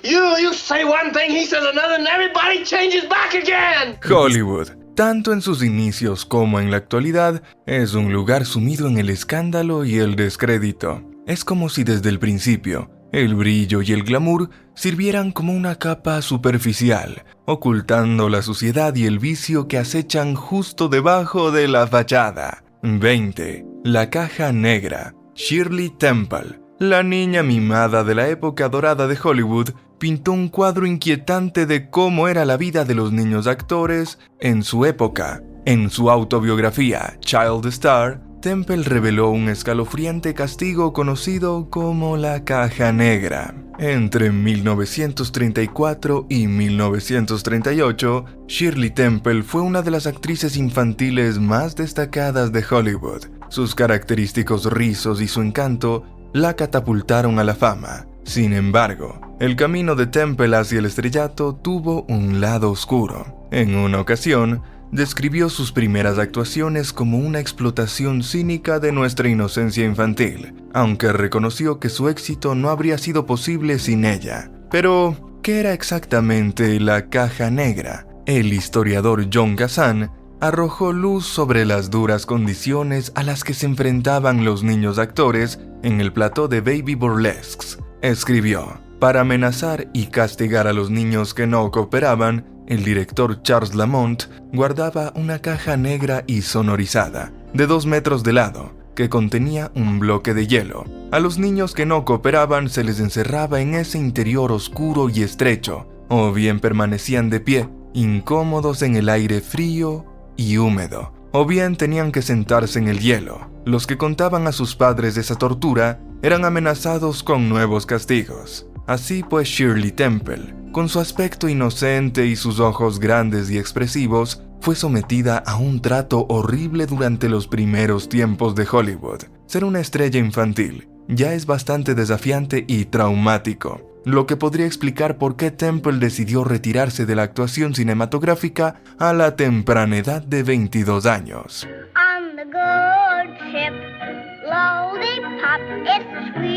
You say one thing, he says another, and everybody changes back again. Hollywood, tanto en sus inicios como en la actualidad, es un lugar sumido en el escándalo y el descrédito. Es como si desde el principio, el brillo y el glamour sirvieran como una capa superficial, ocultando la suciedad y el vicio que acechan justo debajo de la fachada. 20. La caja negra. Shirley Temple, la niña mimada de la época dorada de Hollywood, pintó un cuadro inquietante de cómo era la vida de los niños actores en su época. En su autobiografía, Child Star, Temple reveló un escalofriante castigo conocido como la caja negra. Entre 1934 y 1938, Shirley Temple fue una de las actrices infantiles más destacadas de Hollywood. Sus característicos rizos y su encanto la catapultaron a la fama. Sin embargo, el camino de Temple hacia el estrellato tuvo un lado oscuro. En una ocasión, describió sus primeras actuaciones como una explotación cínica de nuestra inocencia infantil, aunque reconoció que su éxito no habría sido posible sin ella. Pero, ¿qué era exactamente la caja negra? El historiador John Kazan arrojó luz sobre las duras condiciones a las que se enfrentaban los niños actores en el plató de Baby Burlesques. Escribió: para amenazar y castigar a los niños que no cooperaban, el director Charles Lamont guardaba una caja negra y sonorizada, de 2 metros de lado, que contenía un bloque de hielo. A los niños que no cooperaban se les encerraba en ese interior oscuro y estrecho, o bien permanecían de pie, incómodos en el aire frío y húmedo, o bien tenían que sentarse en el hielo. Los que contaban a sus padres de esa tortura eran amenazados con nuevos castigos. Así pues, Shirley Temple, con su aspecto inocente y sus ojos grandes y expresivos, fue sometida a un trato horrible durante los primeros tiempos de Hollywood. Ser una estrella infantil ya es bastante desafiante y traumático, lo que podría explicar por qué Temple decidió retirarse de la actuación cinematográfica a la temprana edad de 22 años.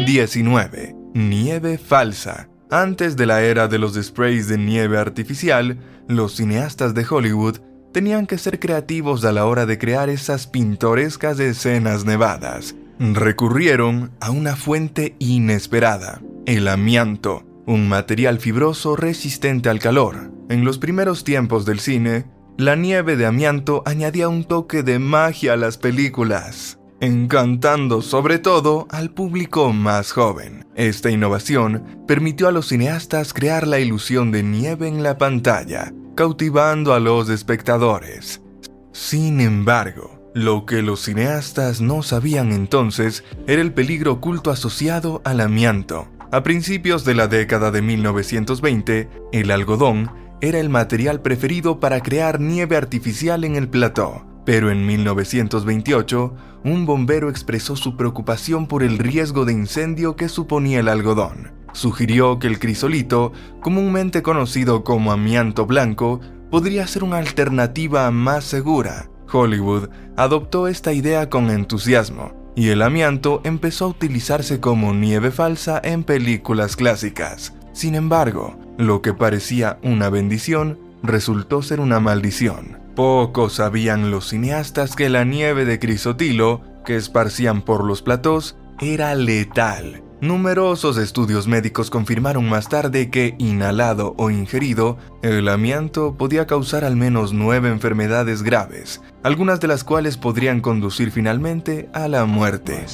19. Nieve falsa. Antes de la era de los sprays de nieve artificial, los cineastas de Hollywood tenían que ser creativos a la hora de crear esas pintorescas escenas nevadas. Recurrieron a una fuente inesperada: el amianto, un material fibroso resistente al calor. En los primeros tiempos del cine, la nieve de amianto añadía un toque de magia a las películas, encantando sobre todo al público más joven. Esta innovación permitió a los cineastas crear la ilusión de nieve en la pantalla, cautivando a los espectadores. Sin embargo, lo que los cineastas no sabían entonces era el peligro oculto asociado al amianto. A principios de la década de 1920, el algodón era el material preferido para crear nieve artificial en el plató. Pero en 1928, un bombero expresó su preocupación por el riesgo de incendio que suponía el algodón. Sugirió que el crisolito, comúnmente conocido como amianto blanco, podría ser una alternativa más segura. Hollywood adoptó esta idea con entusiasmo, y el amianto empezó a utilizarse como nieve falsa en películas clásicas. Sin embargo, lo que parecía una bendición resultó ser una maldición. Poco sabían los cineastas que la nieve de crisotilo que esparcían por los platós era letal. Numerosos estudios médicos confirmaron más tarde que, inhalado o ingerido, el amianto podía causar al menos 9 enfermedades graves, algunas de las cuales podrían conducir finalmente a la muerte.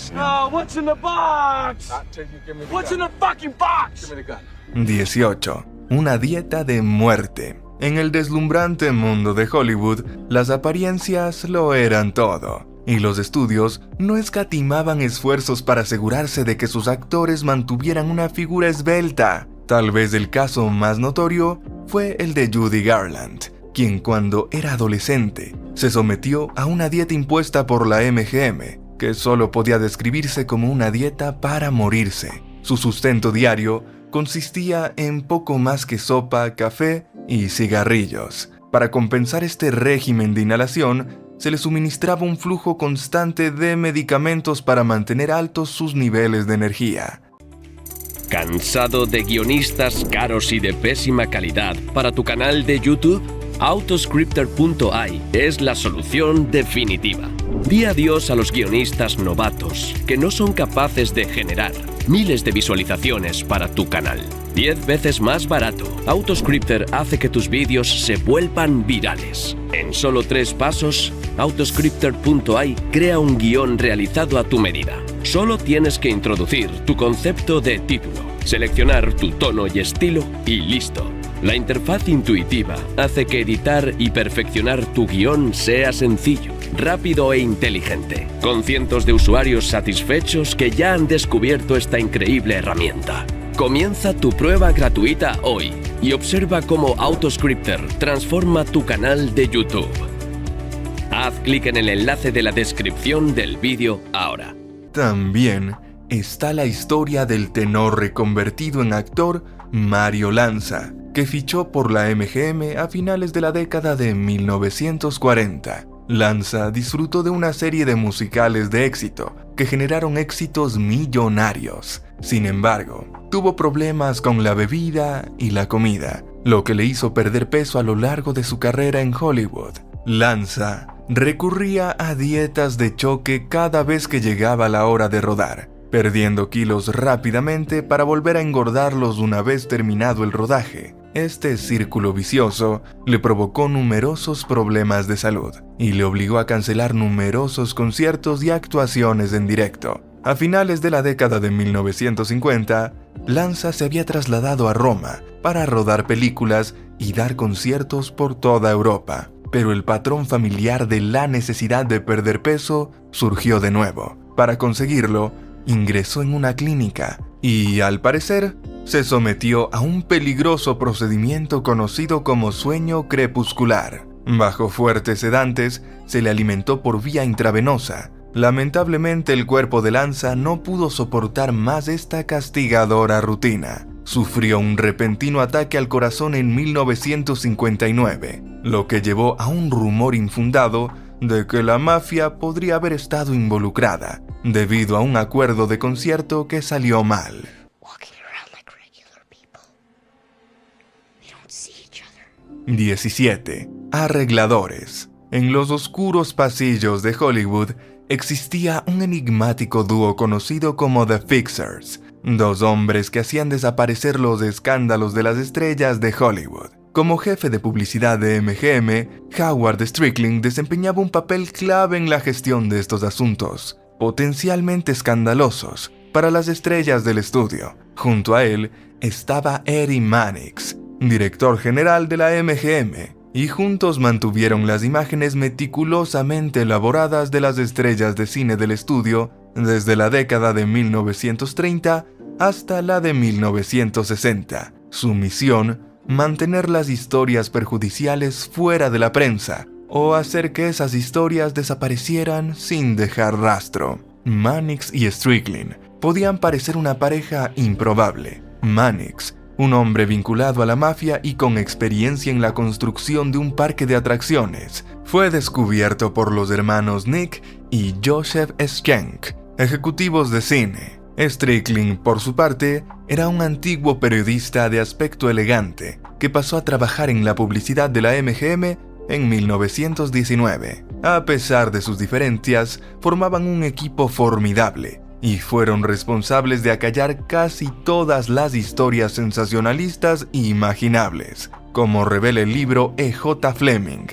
18. Una dieta de muerte. En el deslumbrante mundo de Hollywood, las apariencias lo eran todo, y los estudios no escatimaban esfuerzos para asegurarse de que sus actores mantuvieran una figura esbelta. Tal vez el caso más notorio fue el de Judy Garland, quien cuando era adolescente se sometió a una dieta impuesta por la MGM, que solo podía describirse como una dieta para morirse. Su sustento diario consistía en poco más que sopa, café y cigarrillos. Para compensar este régimen de inhalación, se le suministraba un flujo constante de medicamentos para mantener altos sus niveles de energía. ¿Cansado de guionistas caros y de pésima calidad para tu canal de YouTube? Autoscripter.ai es la solución definitiva. Di adiós a los guionistas novatos que no son capaces de generar miles de visualizaciones para tu canal. 10 veces más barato. Autoscripter hace que tus vídeos se vuelvan virales. En solo 3 pasos, Autoscripter.ai crea un guión realizado a tu medida. Solo tienes que introducir tu concepto de título, seleccionar tu tono y estilo y listo. La interfaz intuitiva hace que editar y perfeccionar tu guión sea sencillo, rápido e inteligente, con cientos de usuarios satisfechos que ya han descubierto esta increíble herramienta. Comienza tu prueba gratuita hoy y observa cómo Autoscripter transforma tu canal de YouTube. Haz clic en el enlace de la descripción del vídeo ahora. También está la historia del tenor reconvertido en actor Mario Lanza, que fichó por la MGM a finales de la década de 1940. Lanza disfrutó de una serie de musicales de éxito que generaron éxitos millonarios. Sin embargo, tuvo problemas con la bebida y la comida, lo que le hizo perder peso a lo largo de su carrera en Hollywood. Lanza recurría a dietas de choque cada vez que llegaba la hora de rodar, perdiendo kilos rápidamente para volver a engordarlos una vez terminado el rodaje. Este círculo vicioso le provocó numerosos problemas de salud y le obligó a cancelar numerosos conciertos y actuaciones en directo. A finales de la década de 1950, Lanza se había trasladado a Roma para rodar películas y dar conciertos por toda Europa. Pero el patrón familiar de la necesidad de perder peso surgió de nuevo. Para conseguirlo, ingresó en una clínica y, al parecer, se sometió a un peligroso procedimiento conocido como sueño crepuscular. Bajo fuertes sedantes, se le alimentó por vía intravenosa. Lamentablemente, el cuerpo de Lanza no pudo soportar más esta castigadora rutina. Sufrió un repentino ataque al corazón en 1959, lo que llevó a un rumor infundado de que la mafia podría haber estado involucrada, debido a un acuerdo de concierto que salió mal. 17. Arregladores. En los oscuros pasillos de Hollywood existía un enigmático dúo conocido como The Fixers, 2 hombres que hacían desaparecer los escándalos de las estrellas de Hollywood. Como jefe de publicidad de MGM, Howard Strickling desempeñaba un papel clave en la gestión de estos asuntos, potencialmente escandalosos para las estrellas del estudio. Junto a él estaba Eddie Mannix, director general de la MGM, y juntos mantuvieron las imágenes meticulosamente elaboradas de las estrellas de cine del estudio desde la década de 1930 hasta la de 1960. Su misión: mantener las historias perjudiciales fuera de la prensa o hacer que esas historias desaparecieran sin dejar rastro. Mannix y Strickling podían parecer una pareja improbable. Mannix, un hombre vinculado a la mafia y con experiencia en la construcción de un parque de atracciones, fue descubierto por los hermanos Nick y Joseph Schenck, ejecutivos de cine. Strickling, por su parte, era un antiguo periodista de aspecto elegante que pasó a trabajar en la publicidad de la MGM en 1919. A pesar de sus diferencias, formaban un equipo formidable y fueron responsables de acallar casi todas las historias sensacionalistas imaginables, como revela el libro E.J. Fleming,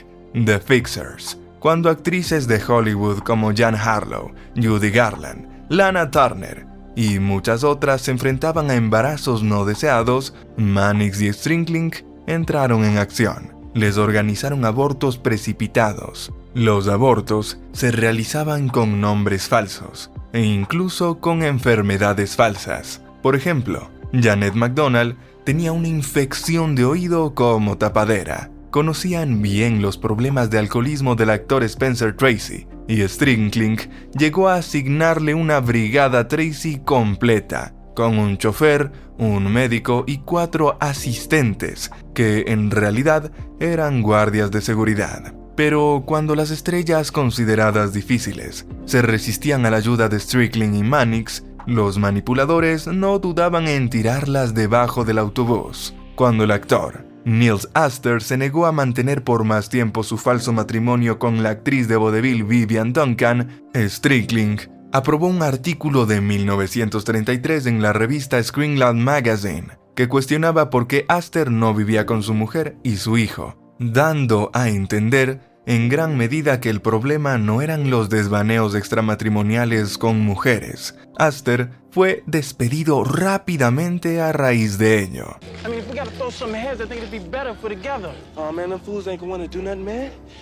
The Fixers. Cuando actrices de Hollywood como Jan Harlow, Judy Garland, Lana Turner y muchas otras se enfrentaban a embarazos no deseados, Mannix y Strickling entraron en acción. Les organizaron abortos precipitados. Los abortos se realizaban con nombres falsos e incluso con enfermedades falsas. Por ejemplo, Janet McDonald tenía una infección de oído como tapadera. Conocían bien los problemas de alcoholismo del actor Spencer Tracy, y Strickling llegó a asignarle una brigada Tracy completa, con un chofer, un médico y 4 asistentes, que en realidad eran guardias de seguridad. Pero cuando las estrellas consideradas difíciles se resistían a la ayuda de Strickling y Mannix, los manipuladores no dudaban en tirarlas debajo del autobús. Cuando el actor Nils Astor se negó a mantener por más tiempo su falso matrimonio con la actriz de vodevil Vivian Duncan, Strickling aprobó un artículo de 1933 en la revista Screenland Magazine que cuestionaba por qué Astor no vivía con su mujer y su hijo, dando a entender en gran medida que el problema no eran los desvaneos extramatrimoniales con mujeres. Astor fue despedido rápidamente a raíz de ello.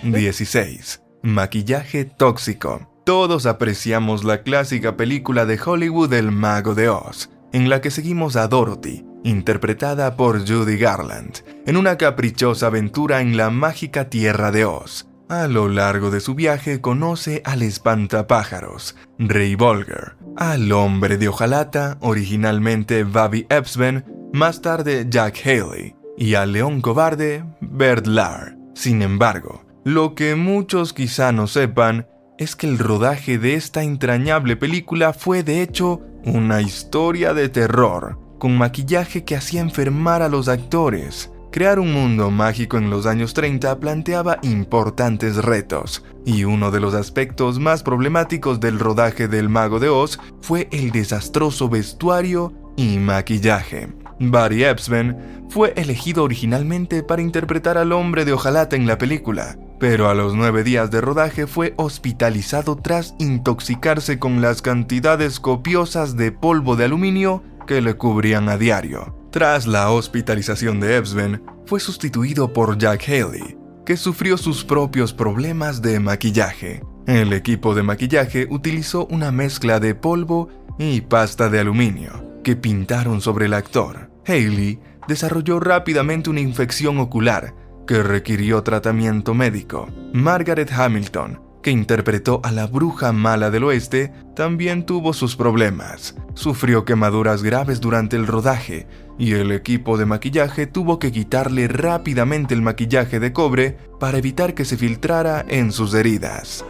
16. Maquillaje tóxico. Todos apreciamos la clásica película de Hollywood El Mago de Oz, en la que seguimos a Dorothy, interpretada por Judy Garland, en una caprichosa aventura en la mágica tierra de Oz. A lo largo de su viaje conoce al espantapájaros, Ray Bolger, al hombre de hojalata, originalmente Bobby Epsben, más tarde Jack Haley, y al león cobarde, Bert Lahr. Sin embargo, lo que muchos quizá no sepan es que el rodaje de esta entrañable película fue de hecho una historia de terror, con maquillaje que hacía enfermar a los actores. Crear un mundo mágico en los años 30 planteaba importantes retos, y uno de los aspectos más problemáticos del rodaje del Mago de Oz fue el desastroso vestuario y maquillaje. Barry Epsben fue elegido originalmente para interpretar al hombre de hojalata en la película, pero a los 9 días de rodaje fue hospitalizado tras intoxicarse con las cantidades copiosas de polvo de aluminio que le cubrían a diario. Tras la hospitalización de Epsben, fue sustituido por Jack Haley, que sufrió sus propios problemas de maquillaje. El equipo de maquillaje utilizó una mezcla de polvo y pasta de aluminio que pintaron sobre el actor. Haley desarrolló rápidamente una infección ocular que requirió tratamiento médico. Margaret Hamilton, que interpretó a la bruja mala del oeste, también tuvo sus problemas. Sufrió quemaduras graves durante el rodaje y el equipo de maquillaje tuvo que quitarle rápidamente el maquillaje de cobre para evitar que se filtrara en sus heridas.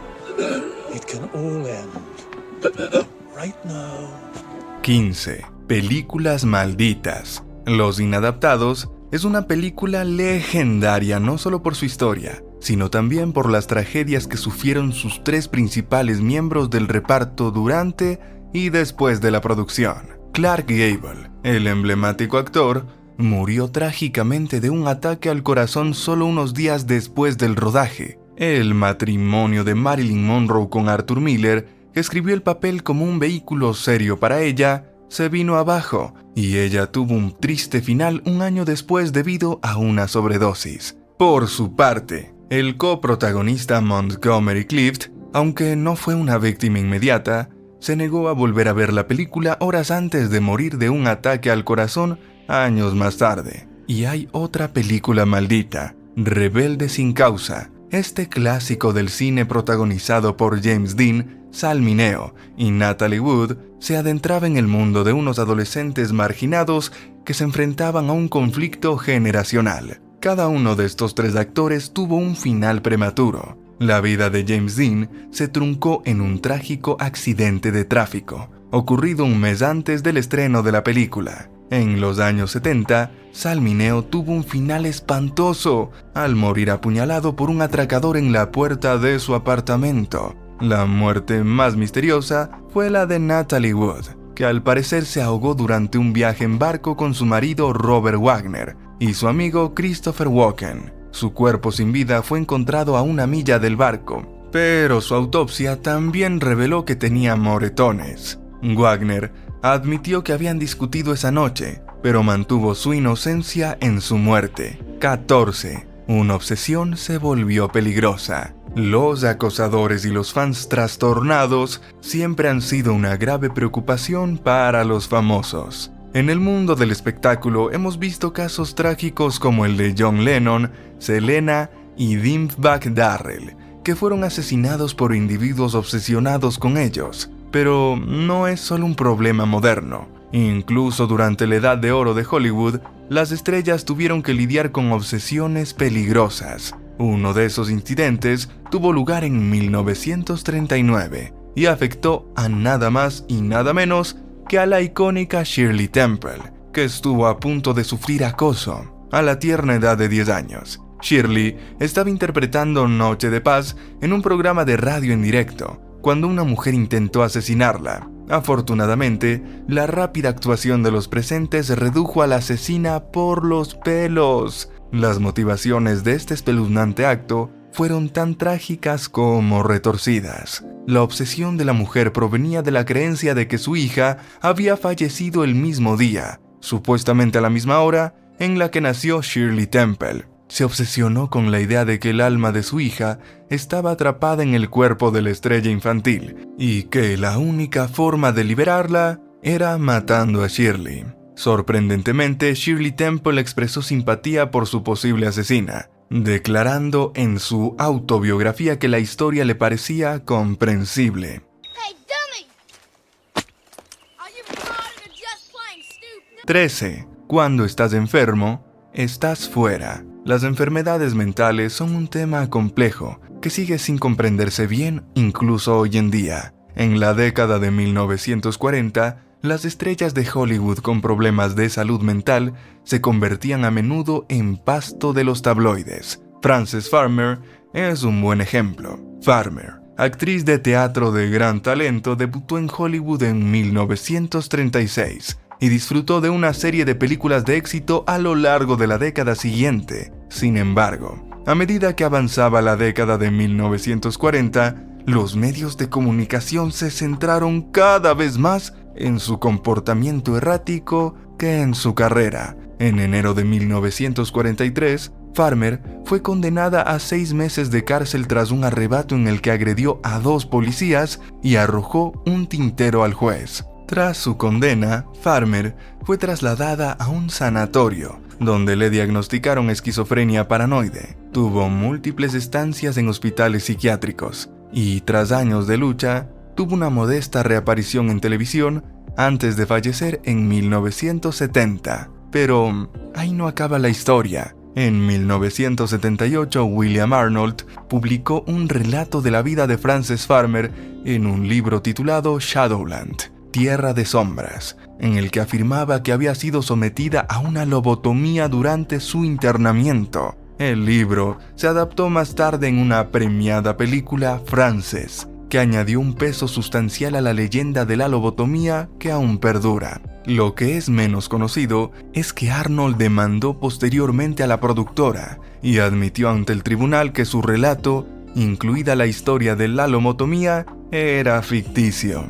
15. Películas malditas. Los Inadaptados es una película legendaria no solo por su historia, sino también por las tragedias que sufrieron sus 3 principales miembros del reparto durante y después de la producción. Clark Gable, el emblemático actor, murió trágicamente de un ataque al corazón solo unos días después del rodaje. El matrimonio de Marilyn Monroe con Arthur Miller, que escribió el papel como un vehículo serio para ella, se vino abajo y ella tuvo un triste final un año después debido a una sobredosis. Por su parte, el coprotagonista Montgomery Clift, aunque no fue una víctima inmediata, se negó a volver a ver la película horas antes de morir de un ataque al corazón años más tarde. Y hay otra película maldita, Rebelde sin causa. Este clásico del cine protagonizado por James Dean, Sal Mineo y Natalie Wood se adentraba en el mundo de unos adolescentes marginados que se enfrentaban a un conflicto generacional. Cada uno de estos 3 actores tuvo un final prematuro. La vida de James Dean se truncó en un trágico accidente de tráfico, ocurrido un mes antes del estreno de la película. En los años 70, Sal Mineo tuvo un final espantoso al morir apuñalado por un atracador en la puerta de su apartamento. La muerte más misteriosa fue la de Natalie Wood, que al parecer se ahogó durante un viaje en barco con su marido Robert Wagner y su amigo Christopher Walken. Su cuerpo sin vida fue encontrado a 1 milla del barco, pero su autopsia también reveló que tenía moretones. Wagner admitió que habían discutido esa noche, pero mantuvo su inocencia en su muerte. 14. Una obsesión se volvió peligrosa. Los acosadores y los fans trastornados siempre han sido una grave preocupación para los famosos. En el mundo del espectáculo hemos visto casos trágicos como el de John Lennon, Selena y Dimebag Darrell, que fueron asesinados por individuos obsesionados con ellos. Pero no es solo un problema moderno. Incluso durante la Edad de Oro de Hollywood, las estrellas tuvieron que lidiar con obsesiones peligrosas. Uno de esos incidentes tuvo lugar en 1939 y afectó a nada más y nada menos que a la icónica Shirley Temple, que estuvo a punto de sufrir acoso a la tierna edad de 10 años. Shirley estaba interpretando Noche de Paz en un programa de radio en directo, cuando una mujer intentó asesinarla. Afortunadamente, la rápida actuación de los presentes redujo a la asesina por los pelos. Las motivaciones de este espeluznante acto fueron tan trágicas como retorcidas. La obsesión de la mujer provenía de la creencia de que su hija había fallecido el mismo día, supuestamente a la misma hora en la que nació Shirley Temple. Se obsesionó con la idea de que el alma de su hija estaba atrapada en el cuerpo de la estrella infantil y que la única forma de liberarla era matando a Shirley. Sorprendentemente, Shirley Temple expresó simpatía por su posible asesina, declarando en su autobiografía que la historia le parecía comprensible. Hey, dummy! Are you retarded or just plain stupid? 13. Cuando estás enfermo, estás fuera. Las enfermedades mentales son un tema complejo que sigue sin comprenderse bien incluso hoy en día. En la década de 1940, las estrellas de Hollywood con problemas de salud mental se convertían a menudo en pasto de los tabloides. Frances Farmer es un buen ejemplo. Farmer, actriz de teatro de gran talento, debutó en Hollywood en 1936 y disfrutó de una serie de películas de éxito a lo largo de la década siguiente. Sin embargo, a medida que avanzaba la década de 1940, los medios de comunicación se centraron cada vez más en su comportamiento errático que en su carrera. En enero de 1943, Farmer fue condenada a 6 meses de cárcel tras un arrebato en el que agredió a 2 policías y arrojó un tintero al juez. Tras su condena, Farmer fue trasladada a un sanatorio, donde le diagnosticaron esquizofrenia paranoide. Tuvo múltiples estancias en hospitales psiquiátricos y, tras años de lucha, tuvo una modesta reaparición en televisión antes de fallecer en 1970. Pero ahí no acaba la historia. En 1978, William Arnold publicó un relato de la vida de Frances Farmer en un libro titulado Shadowland, Tierra de Sombras, en el que afirmaba que había sido sometida a una lobotomía durante su internamiento. El libro se adaptó más tarde en una premiada película, Frances, que añadió un peso sustancial a la leyenda de la lobotomía que aún perdura. Lo que es menos conocido es que Arnold demandó posteriormente a la productora y admitió ante el tribunal que su relato, incluida la historia de la lobotomía, era ficticio.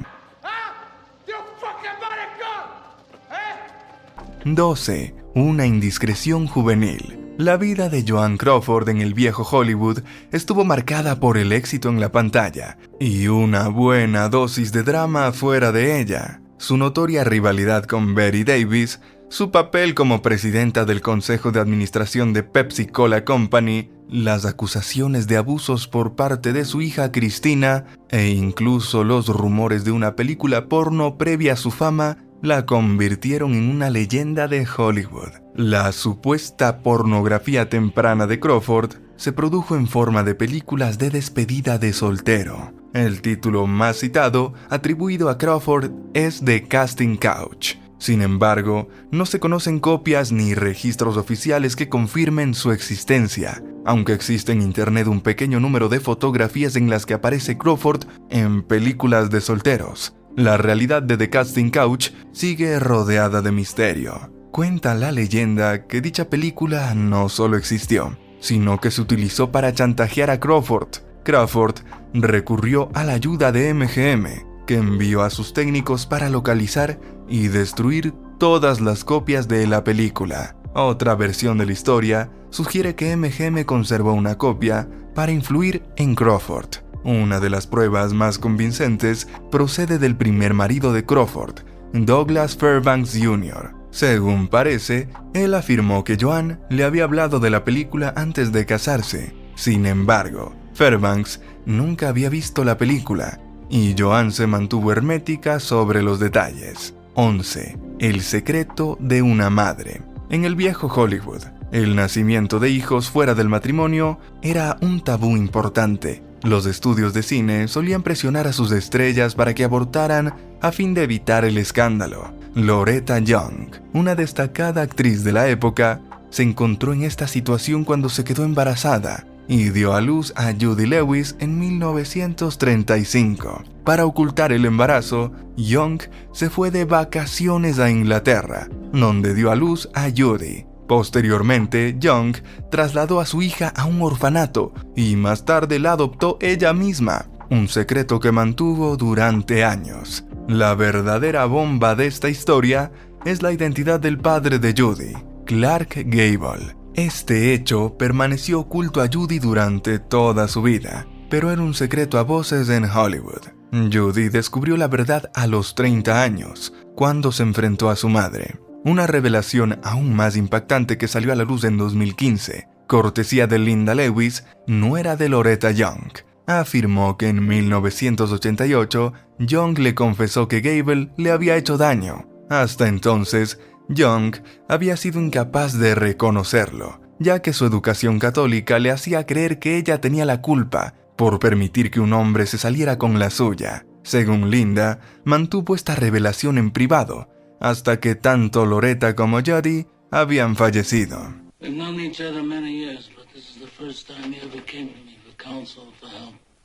12. Una indiscreción juvenil. La vida de Joan Crawford en el viejo Hollywood estuvo marcada por el éxito en la pantalla y una buena dosis de drama fuera de ella. Su notoria rivalidad con Bette Davis, su papel como presidenta del Consejo de Administración de Pepsi Cola Company, las acusaciones de abusos por parte de su hija Christina e incluso los rumores de una película porno previa a su fama la convirtieron en una leyenda de Hollywood. La supuesta pornografía temprana de Crawford se produjo en forma de películas de despedida de soltero. El título más citado, atribuido a Crawford, es The Casting Couch. Sin embargo, no se conocen copias ni registros oficiales que confirmen su existencia, aunque existe en internet un pequeño número de fotografías en las que aparece Crawford en películas de solteros. La realidad de The Casting Couch sigue rodeada de misterio. Cuenta la leyenda que dicha película no solo existió, sino que se utilizó para chantajear a Crawford. Crawford recurrió a la ayuda de MGM, que envió a sus técnicos para localizar y destruir todas las copias de la película. Otra versión de la historia sugiere que MGM conservó una copia para influir en Crawford. Una de las pruebas más convincentes procede del primer marido de Crawford, Douglas Fairbanks Jr. Según parece, él afirmó que Joan le había hablado de la película antes de casarse. Sin embargo, Fairbanks nunca había visto la película y Joan se mantuvo hermética sobre los detalles. 11. El secreto de una madre. En el viejo Hollywood, el nacimiento de hijos fuera del matrimonio era un tabú importante. Los estudios de cine solían presionar a sus estrellas para que abortaran a fin de evitar el escándalo. Loretta Young, una destacada actriz de la época, se encontró en esta situación cuando se quedó embarazada y dio a luz a Judy Lewis en 1935. Para ocultar el embarazo, Young se fue de vacaciones a Inglaterra, donde dio a luz a Judy. Posteriormente, Young trasladó a su hija a un orfanato y más tarde la adoptó ella misma, un secreto que mantuvo durante años. La verdadera bomba de esta historia es la identidad del padre de Judy, Clark Gable. Este hecho permaneció oculto a Judy durante toda su vida, pero era un secreto a voces en Hollywood. Judy descubrió la verdad a los 30 años, cuando se enfrentó a su madre. Una revelación aún más impactante que salió a la luz en 2015, cortesía de Linda Lewis, no era de Loretta Young. Afirmó que en 1988, Young le confesó que Gable le había hecho daño. Hasta entonces, Young había sido incapaz de reconocerlo, ya que su educación católica le hacía creer que ella tenía la culpa por permitir que un hombre se saliera con la suya. Según Linda, mantuvo esta revelación en privado, hasta que tanto Loretta como Judy habían fallecido.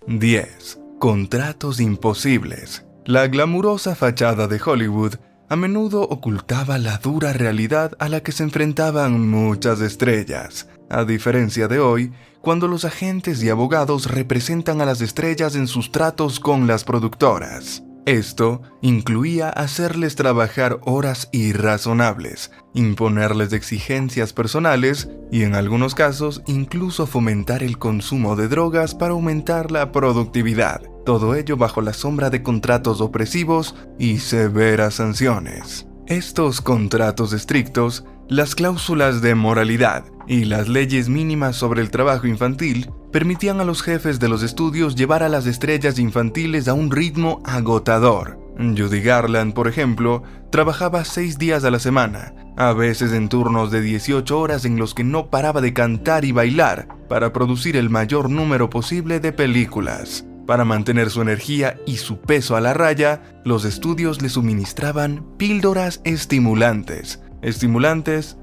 10. Contratos imposibles. La glamurosa fachada de Hollywood a menudo ocultaba la dura realidad a la que se enfrentaban muchas estrellas. A diferencia de hoy, cuando los agentes y abogados representan a las estrellas en sus tratos con las productoras. Esto incluía hacerles trabajar horas irrazonables, imponerles exigencias personales y en algunos casos incluso fomentar el consumo de drogas para aumentar la productividad. Todo ello bajo la sombra de contratos opresivos y severas sanciones. Estos contratos estrictos, las cláusulas de moralidad y las leyes mínimas sobre el trabajo infantil permitían a los jefes de los estudios llevar a las estrellas infantiles a un ritmo agotador. Judy Garland, por ejemplo, trabajaba 6 días a la semana, a veces en turnos de 18 horas en los que no paraba de cantar y bailar para producir el mayor número posible de películas. Para mantener su energía y su peso a la raya, los estudios le suministraban píldoras estimulantes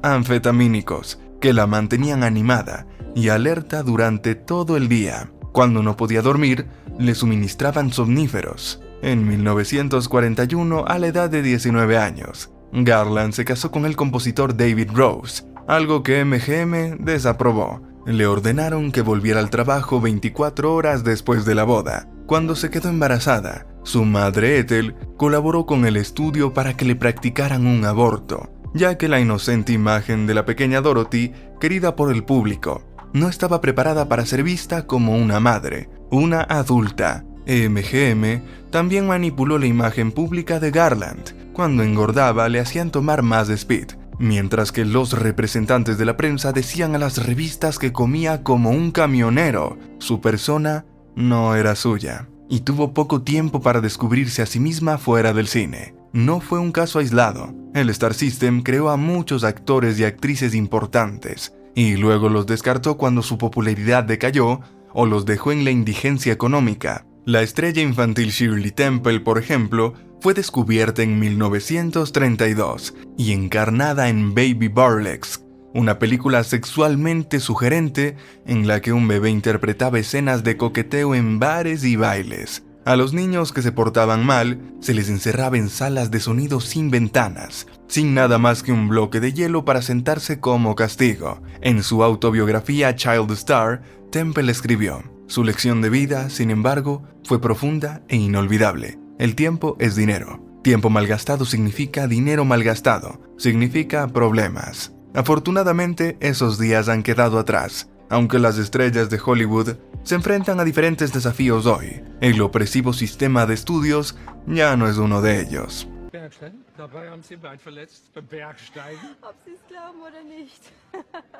anfetamínicos, que la mantenían animada y alerta durante todo el día. Cuando no podía dormir, le suministraban somníferos. En 1941, a la edad de 19 años, Garland se casó con el compositor David Rose, algo que MGM desaprobó. Le ordenaron que volviera al trabajo 24 horas después de la boda. Cuando se quedó embarazada, su madre Ethel colaboró con el estudio para que le practicaran un aborto, ya que la inocente imagen de la pequeña Dorothy, querida por el público, no estaba preparada para ser vista como una madre, una adulta. MGM también manipuló la imagen pública de Garland. Cuando engordaba le hacían tomar más speed, mientras que los representantes de la prensa decían a las revistas que comía como un camionero. Su persona no era suya, y tuvo poco tiempo para descubrirse a sí misma fuera del cine. No fue un caso aislado. El Star System creó a muchos actores y actrices importantes, y luego los descartó cuando su popularidad decayó o los dejó en la indigencia económica. La estrella infantil Shirley Temple, por ejemplo, fue descubierta en 1932 y encarnada en Baby Burlesque, una película sexualmente sugerente en la que un bebé interpretaba escenas de coqueteo en bares y bailes. A los niños que se portaban mal se les encerraba en salas de sonido sin ventanas, sin nada más que un bloque de hielo para sentarse como castigo. En su autobiografía Child Star, Temple escribió: "Su lección de vida, sin embargo, fue profunda e inolvidable. El tiempo es dinero. Tiempo malgastado significa dinero malgastado, significa problemas. Afortunadamente, esos días han quedado atrás. Aunque las estrellas de Hollywood se enfrentan a diferentes desafíos hoy, el opresivo sistema de estudios ya no es uno de ellos".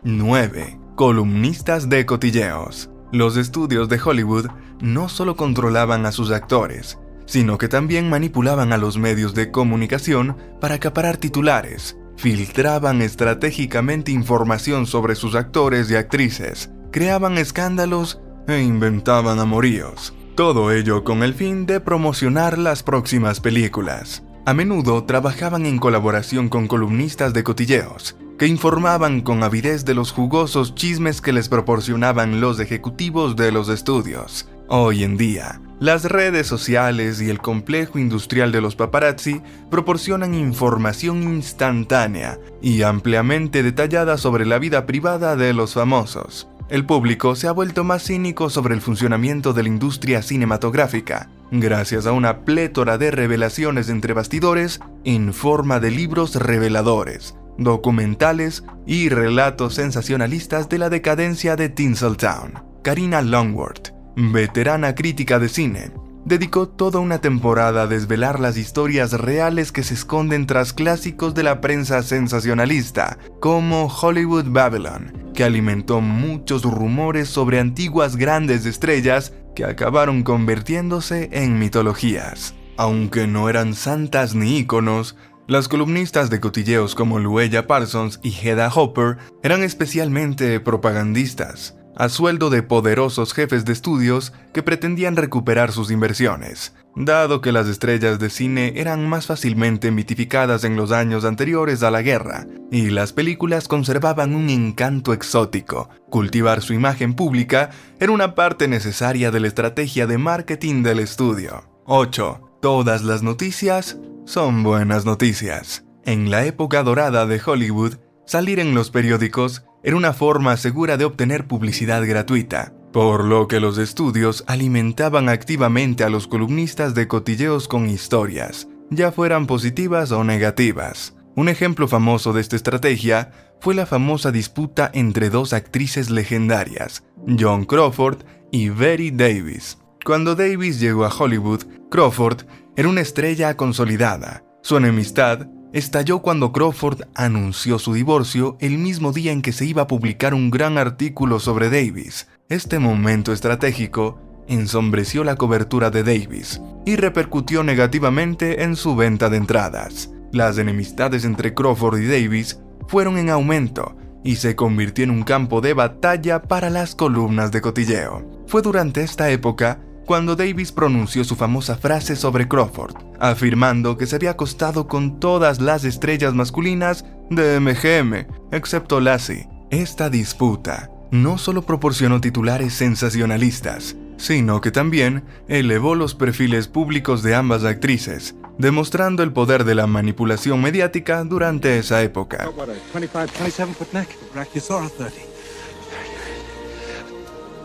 9. Columnistas de cotilleos. Los estudios de Hollywood no solo controlaban a sus actores, sino que también manipulaban a los medios de comunicación para acaparar titulares. Filtraban estratégicamente información sobre sus actores y actrices, creaban escándalos e inventaban amoríos. Todo ello con el fin de promocionar las próximas películas. A menudo trabajaban en colaboración con columnistas de cotilleos, que informaban con avidez de los jugosos chismes que les proporcionaban los ejecutivos de los estudios. Hoy en día, las redes sociales y el complejo industrial de los paparazzi proporcionan información instantánea y ampliamente detallada sobre la vida privada de los famosos. El público se ha vuelto más cínico sobre el funcionamiento de la industria cinematográfica, gracias a una plétora de revelaciones entre bastidores en forma de libros reveladores, documentales y relatos sensacionalistas de la decadencia de Tinseltown. Karina Longworth, veterana crítica de cine, dedicó toda una temporada a desvelar las historias reales que se esconden tras clásicos de la prensa sensacionalista, como Hollywood Babylon, que alimentó muchos rumores sobre antiguas grandes estrellas que acabaron convirtiéndose en mitologías. Aunque no eran santas ni íconos, las columnistas de cotilleos como Luella Parsons y Hedda Hopper eran especialmente propagandistas, a sueldo de poderosos jefes de estudios que pretendían recuperar sus inversiones, dado que las estrellas de cine eran más fácilmente mitificadas en los años anteriores a la guerra, y las películas conservaban un encanto exótico. Cultivar su imagen pública era una parte necesaria de la estrategia de marketing del estudio. 8. Todas las noticias son buenas noticias. En la época dorada de Hollywood, salir en los periódicos era una forma segura de obtener publicidad gratuita, por lo que los estudios alimentaban activamente a los columnistas de cotilleos con historias, ya fueran positivas o negativas. Un ejemplo famoso de esta estrategia fue la famosa disputa entre dos actrices legendarias, Joan Crawford y Bette Davis. Cuando Davis llegó a Hollywood, Crawford era una estrella consolidada. Su enemistad estalló cuando Crawford anunció su divorcio el mismo día en que se iba a publicar un gran artículo sobre Davis. Este momento estratégico ensombreció la cobertura de Davis y repercutió negativamente en su venta de entradas. Las enemistades entre Crawford y Davis fueron en aumento y se convirtió en un campo de batalla para las columnas de cotilleo. Fue durante esta época cuando Davis pronunció su famosa frase sobre Crawford, afirmando que se había acostado con todas las estrellas masculinas de MGM, excepto Lassie. Esta disputa no solo proporcionó titulares sensacionalistas, sino que también elevó los perfiles públicos de ambas actrices, demostrando el poder de la manipulación mediática durante esa época.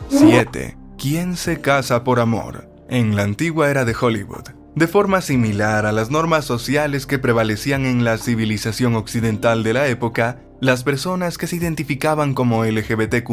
7. ¿Quién se casa por amor? En la antigua era de Hollywood, de forma similar a las normas sociales que prevalecían en la civilización occidental de la época, las personas que se identificaban como LGBTQ+,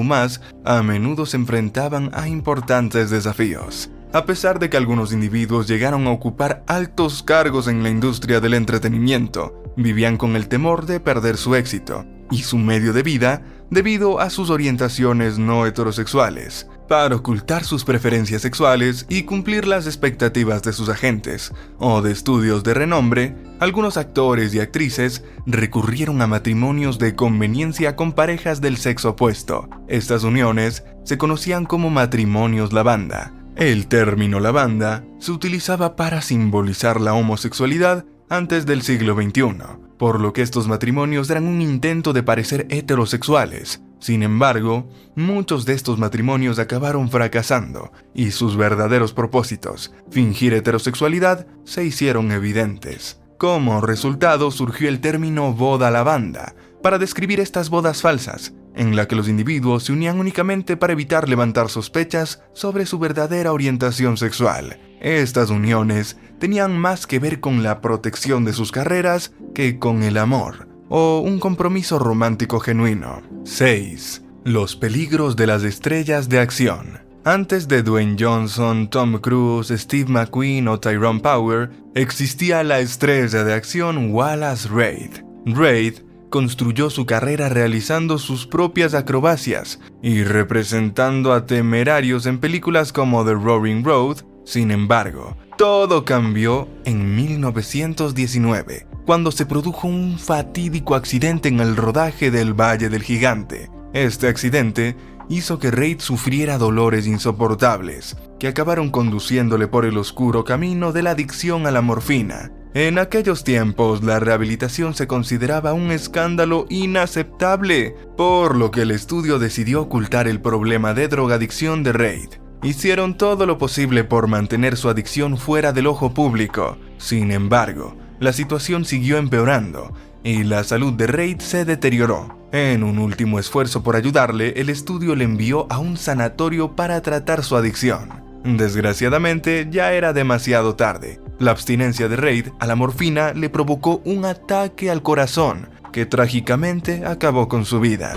a menudo se enfrentaban a importantes desafíos. A pesar de que algunos individuos llegaron a ocupar altos cargos en la industria del entretenimiento, vivían con el temor de perder su éxito y su medio de vida debido a sus orientaciones no heterosexuales. Para ocultar sus preferencias sexuales y cumplir las expectativas de sus agentes o de estudios de renombre, algunos actores y actrices recurrieron a matrimonios de conveniencia con parejas del sexo opuesto. Estas uniones se conocían como matrimonios lavanda. El término lavanda se utilizaba para simbolizar la homosexualidad antes del siglo XXI, por lo que estos matrimonios eran un intento de parecer heterosexuales. Sin embargo, muchos de estos matrimonios acabaron fracasando y sus verdaderos propósitos, fingir heterosexualidad, se hicieron evidentes. Como resultado surgió el término boda lavanda, para describir estas bodas falsas, en la que los individuos se unían únicamente para evitar levantar sospechas sobre su verdadera orientación sexual. Estas uniones tenían más que ver con la protección de sus carreras que con el amor, o un compromiso romántico genuino. 6. Los peligros de las estrellas de acción. Antes de Dwayne Johnson, Tom Cruise, Steve McQueen o Tyrone Power, existía la estrella de acción Wallace Reid. Reid construyó su carrera realizando sus propias acrobacias y representando a temerarios en películas como The Roaring Road. Sin embargo, todo cambió en 1919, cuando se produjo un fatídico accidente en el rodaje del Valle del Gigante. Este accidente hizo que Reid sufriera dolores insoportables, que acabaron conduciéndole por el oscuro camino de la adicción a la morfina. En aquellos tiempos, la rehabilitación se consideraba un escándalo inaceptable, por lo que el estudio decidió ocultar el problema de drogadicción de Reid. Hicieron todo lo posible por mantener su adicción fuera del ojo público. Sin embargo, la situación siguió empeorando y la salud de Reid se deterioró. En un último esfuerzo por ayudarle, el estudio le envió a un sanatorio para tratar su adicción. Desgraciadamente, ya era demasiado tarde. La abstinencia de Reid a la morfina le provocó un ataque al corazón, que trágicamente acabó con su vida.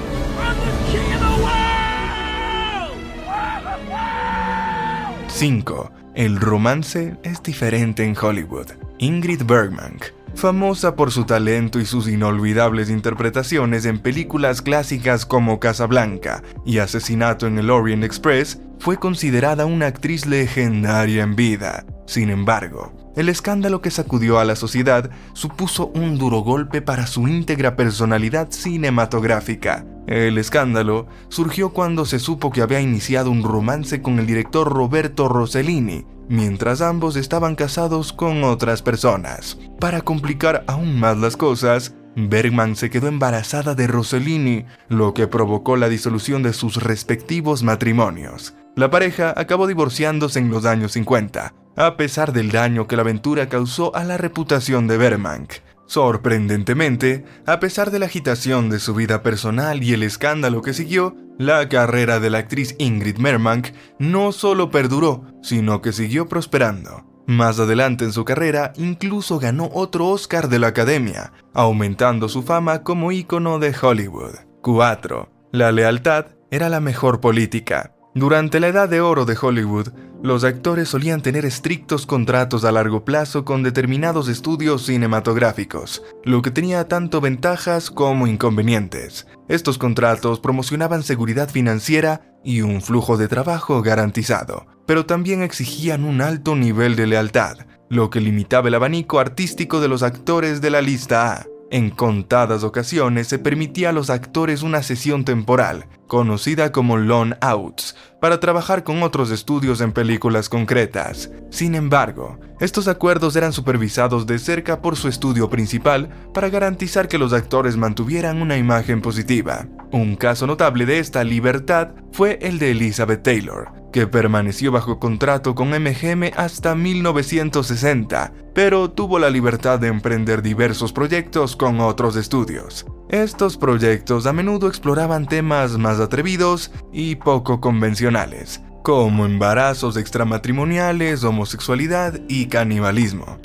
5. El romance es diferente en Hollywood. Ingrid Bergman, famosa por su talento y sus inolvidables interpretaciones en películas clásicas como Casablanca y Asesinato en el Orient Express, fue considerada una actriz legendaria en vida. Sin embargo, el escándalo que sacudió a la sociedad supuso un duro golpe para su íntegra personalidad cinematográfica. El escándalo surgió cuando se supo que había iniciado un romance con el director Roberto Rossellini, mientras ambos estaban casados con otras personas. Para complicar aún más las cosas, Bergman se quedó embarazada de Rossellini, lo que provocó la disolución de sus respectivos matrimonios. La pareja acabó divorciándose en los años 50, a pesar del daño que la aventura causó a la reputación de Bergman. Sorprendentemente, a pesar de la agitación de su vida personal y el escándalo que siguió, la carrera de la actriz Ingrid Bergman no solo perduró, sino que siguió prosperando. Más adelante en su carrera, incluso ganó otro Oscar de la Academia, aumentando su fama como ícono de Hollywood. 4. La lealtad era la mejor política. Durante la edad de oro de Hollywood, los actores solían tener estrictos contratos a largo plazo con determinados estudios cinematográficos, lo que tenía tanto ventajas como inconvenientes. Estos contratos promocionaban seguridad financiera y un flujo de trabajo garantizado, pero también exigían un alto nivel de lealtad, lo que limitaba el abanico artístico de los actores de la lista A. En contadas ocasiones se permitía a los actores una sesión temporal, conocida como loan outs, para trabajar con otros estudios en películas concretas. Sin embargo, estos acuerdos eran supervisados de cerca por su estudio principal para garantizar que los actores mantuvieran una imagen positiva. Un caso notable de esta libertad fue el de Elizabeth Taylor, que permaneció bajo contrato con MGM hasta 1960, pero tuvo la libertad de emprender diversos proyectos con otros estudios. Estos proyectos a menudo exploraban temas más atrevidos y poco convencionales, como embarazos extramatrimoniales, homosexualidad y canibalismo.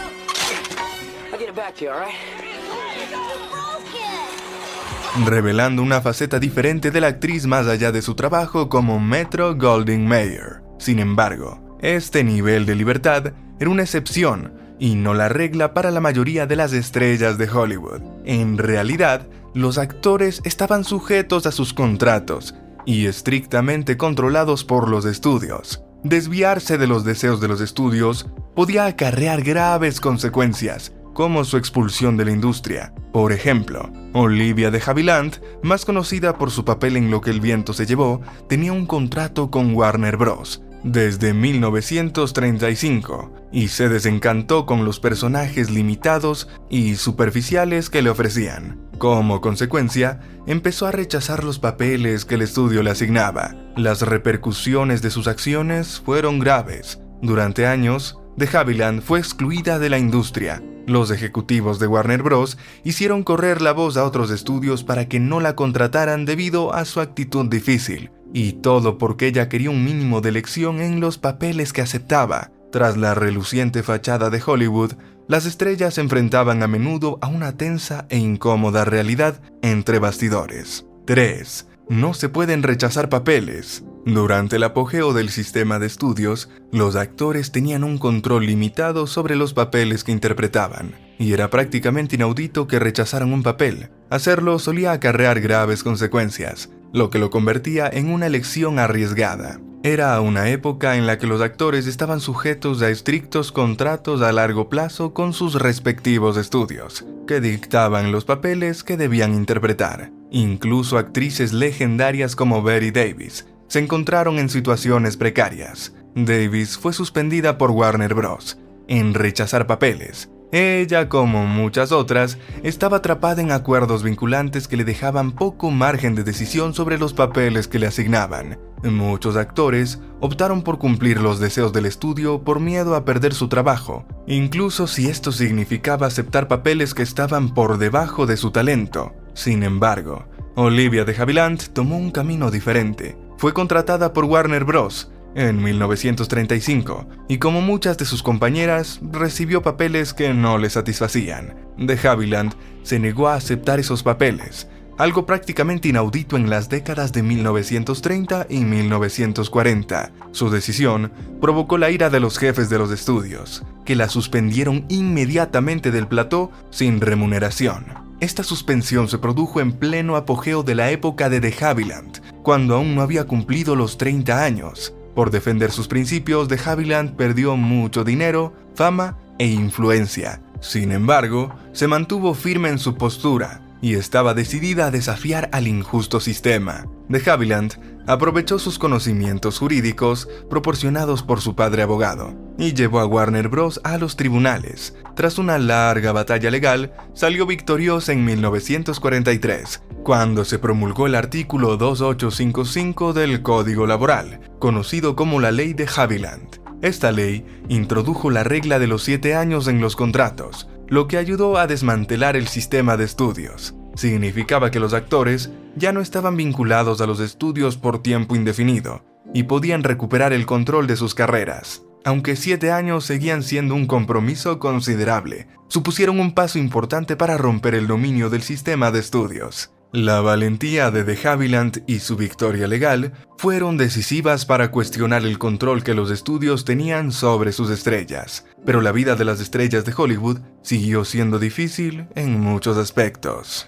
Revelando una faceta diferente de la actriz más allá de su trabajo como Metro-Goldwyn-Mayer. Sin embargo, este nivel de libertad era una excepción y no la regla para la mayoría de las estrellas de Hollywood. En realidad, los actores estaban sujetos a sus contratos y estrictamente controlados por los estudios. Desviarse de los deseos de los estudios podía acarrear graves consecuencias, como su expulsión de la industria. Por ejemplo, Olivia de Havilland, más conocida por su papel en Lo que el viento se llevó, tenía un contrato con Warner Bros. Desde 1935 y se desencantó con los personajes limitados y superficiales que le ofrecían. Como consecuencia, empezó a rechazar los papeles que el estudio le asignaba. Las repercusiones de sus acciones fueron graves. Durante años, de Havilland fue excluida de la industria. Los ejecutivos de Warner Bros. Hicieron correr la voz a otros estudios para que no la contrataran debido a su actitud difícil, y todo porque ella quería un mínimo de elección en los papeles que aceptaba. Tras la reluciente fachada de Hollywood, las estrellas se enfrentaban a menudo a una tensa e incómoda realidad entre bastidores. 3. No se pueden rechazar papeles. Durante el apogeo del sistema de estudios, los actores tenían un control limitado sobre los papeles que interpretaban, y era prácticamente inaudito que rechazaran un papel. Hacerlo solía acarrear graves consecuencias, lo que lo convertía en una elección arriesgada. Era una época en la que los actores estaban sujetos a estrictos contratos a largo plazo con sus respectivos estudios, que dictaban los papeles que debían interpretar. Incluso actrices legendarias como Bette Davis se encontraron en situaciones precarias. Davis fue suspendida por Warner Bros. En rechazar papeles. Ella, como muchas otras, estaba atrapada en acuerdos vinculantes que le dejaban poco margen de decisión sobre los papeles que le asignaban. Muchos actores optaron por cumplir los deseos del estudio por miedo a perder su trabajo, incluso si esto significaba aceptar papeles que estaban por debajo de su talento. Sin embargo, Olivia de Havilland tomó un camino diferente. Fue contratada por Warner Bros. En 1935, y como muchas de sus compañeras, recibió papeles que no le satisfacían. De Havilland se negó a aceptar esos papeles, algo prácticamente inaudito en las décadas de 1930 y 1940. Su decisión provocó la ira de los jefes de los estudios, que la suspendieron inmediatamente del plató sin remuneración. Esta suspensión se produjo en pleno apogeo de la época de Havilland, cuando aún no había cumplido los 30 años. Por defender sus principios, de Havilland perdió mucho dinero, fama e influencia. Sin embargo, se mantuvo firme en su postura y estaba decidida a desafiar al injusto sistema. De Havilland aprovechó sus conocimientos jurídicos proporcionados por su padre abogado y llevó a Warner Bros. A los tribunales. Tras una larga batalla legal, salió victoriosa en 1943, cuando se promulgó el artículo 2855 del Código Laboral, conocido como la Ley de Havilland. Esta ley introdujo la regla de los 7 años en los contratos, lo que ayudó a desmantelar el sistema de estudios. Significaba que los actores ya no estaban vinculados a los estudios por tiempo indefinido y podían recuperar el control de sus carreras. Aunque 7 años seguían siendo un compromiso considerable, supusieron un paso importante para romper el dominio del sistema de estudios. La valentía de Havilland y su victoria legal fueron decisivas para cuestionar el control que los estudios tenían sobre sus estrellas, pero la vida de las estrellas de Hollywood siguió siendo difícil en muchos aspectos.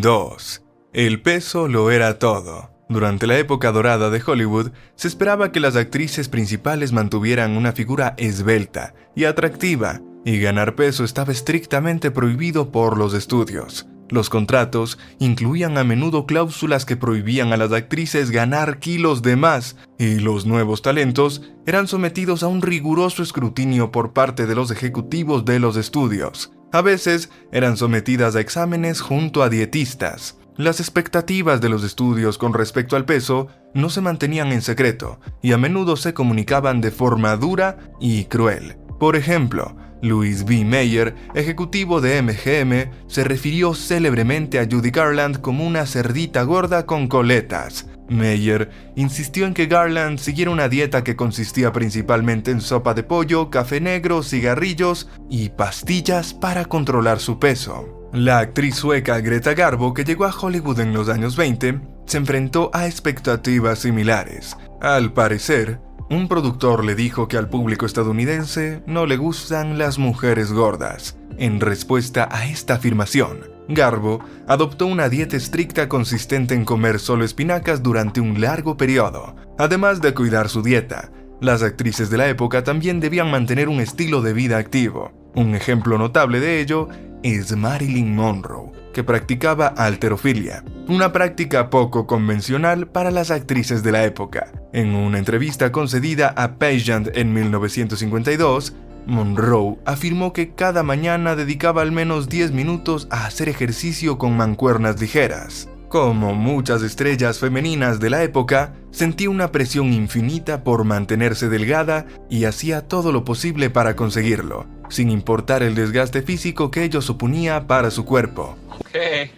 2. El peso lo era todo. Durante la época dorada de Hollywood, se esperaba que las actrices principales mantuvieran una figura esbelta y atractiva, y ganar peso estaba estrictamente prohibido por los estudios. Los contratos incluían a menudo cláusulas que prohibían a las actrices ganar kilos de más, y los nuevos talentos eran sometidos a un riguroso escrutinio por parte de los ejecutivos de los estudios. A veces eran sometidas a exámenes junto a dietistas. Las expectativas de los estudios con respecto al peso no se mantenían en secreto y a menudo se comunicaban de forma dura y cruel. Por ejemplo, Louis B. Mayer, ejecutivo de MGM, se refirió célebremente a Judy Garland como una cerdita gorda con coletas. Mayer insistió en que Garland siguiera una dieta que consistía principalmente en sopa de pollo, café negro, cigarrillos y pastillas para controlar su peso. La actriz sueca Greta Garbo, que llegó a Hollywood en los años 20, se enfrentó a expectativas similares. Al parecer, un productor le dijo que al público estadounidense no le gustan las mujeres gordas. En respuesta a esta afirmación, Garbo adoptó una dieta estricta consistente en comer solo espinacas durante un largo periodo. Además de cuidar su dieta, las actrices de la época también debían mantener un estilo de vida activo. Un ejemplo notable de ello es Marilyn Monroe, que practicaba halterofilia, una práctica poco convencional para las actrices de la época. En una entrevista concedida a Pageant en 1952, Monroe afirmó que cada mañana dedicaba al menos 10 minutos a hacer ejercicio con mancuernas ligeras. Como muchas estrellas femeninas de la época, sentía una presión infinita por mantenerse delgada y hacía todo lo posible para conseguirlo, sin importar el desgaste físico que ello suponía para su cuerpo. Okay.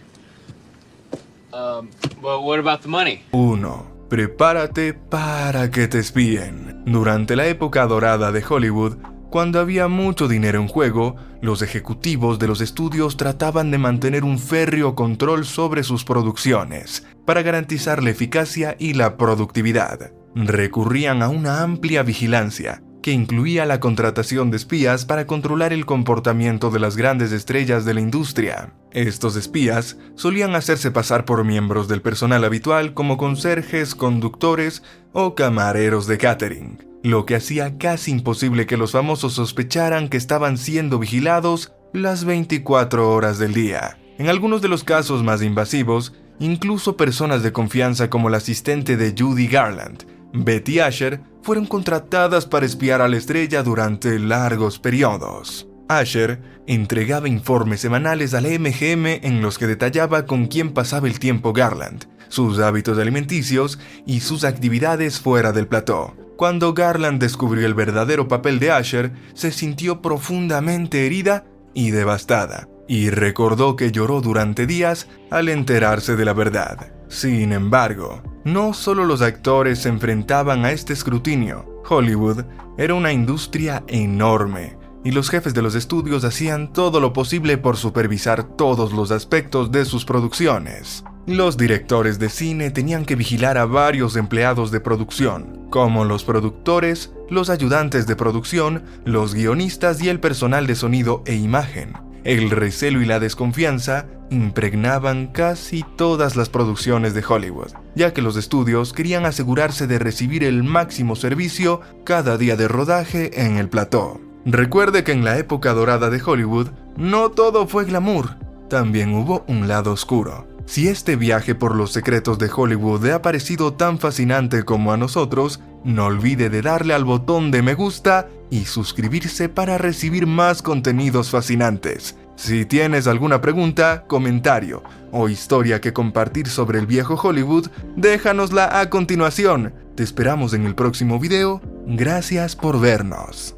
But what about the money? 1. Prepárate para que te espíen. Durante la época dorada de Hollywood, cuando había mucho dinero en juego, los ejecutivos de los estudios trataban de mantener un férreo control sobre sus producciones para garantizar la eficacia y la productividad. Recurrían a una amplia vigilancia, que incluía la contratación de espías para controlar el comportamiento de las grandes estrellas de la industria. Estos espías solían hacerse pasar por miembros del personal habitual como conserjes, conductores o camareros de catering, lo que hacía casi imposible que los famosos sospecharan que estaban siendo vigilados las 24 horas del día. En algunos de los casos más invasivos, incluso personas de confianza como la asistente de Judy Garland, Betty Asher, fueron contratadas para espiar a la estrella durante largos periodos. Asher entregaba informes semanales al MGM en los que detallaba con quién pasaba el tiempo Garland, sus hábitos alimenticios y sus actividades fuera del plató. Cuando Garland descubrió el verdadero papel de Asher, se sintió profundamente herida y devastada, y recordó que lloró durante días al enterarse de la verdad. Sin embargo, no solo los actores se enfrentaban a este escrutinio. Hollywood era una industria enorme, y los jefes de los estudios hacían todo lo posible por supervisar todos los aspectos de sus producciones. Los directores de cine tenían que vigilar a varios empleados de producción, como los productores, los ayudantes de producción, los guionistas y el personal de sonido e imagen. El recelo y la desconfianza impregnaban casi todas las producciones de Hollywood, ya que los estudios querían asegurarse de recibir el máximo servicio cada día de rodaje en el plató. Recuerde que en la época dorada de Hollywood, no todo fue glamour, también hubo un lado oscuro. Si este viaje por los secretos de Hollywood le ha parecido tan fascinante como a nosotros, no olvide de darle al botón de me gusta y suscribirse para recibir más contenidos fascinantes. Si tienes alguna pregunta, comentario o historia que compartir sobre el viejo Hollywood, déjanosla a continuación. Te esperamos en el próximo video. Gracias por vernos.